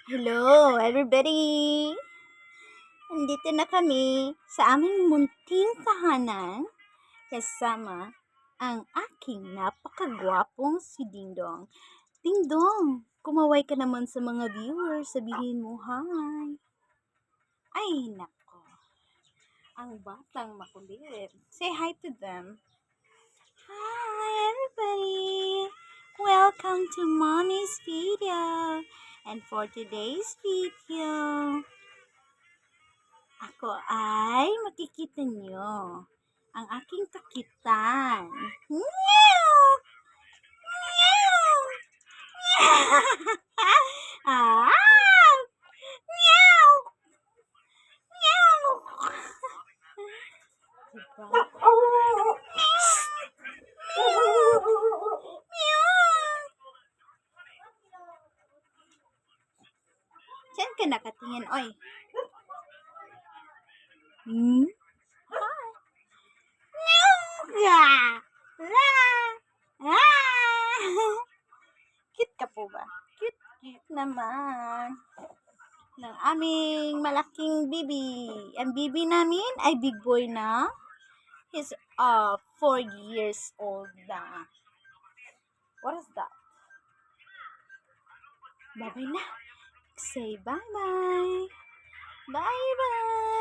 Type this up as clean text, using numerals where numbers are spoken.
Hello, everybody! Nandito na kami sa aming munting tahanan kasama ang aking napakagwapong si Dingdong. Dingdong, kumaway ka naman sa mga viewers. Sabihin mo, hi! Ay, nako. Ang batang makulit. Say hi to them. Hi, everybody! Welcome to Mommy's video. And for today's video, ako ay makikita nyo ang aking kakitan. Meow! Meow! Ah! Meow! Meow! Diba? Meow! Saan ka nakatingin, oy? Hmm? Ah! Ah! Ah! Cute ka po ba? Cute, cute naman. Ng aming malaking bibi. Ang bibi namin ay big boy na. He's 4 years old na. What is that? Bye-bye na. Say bye-bye. Bye-bye.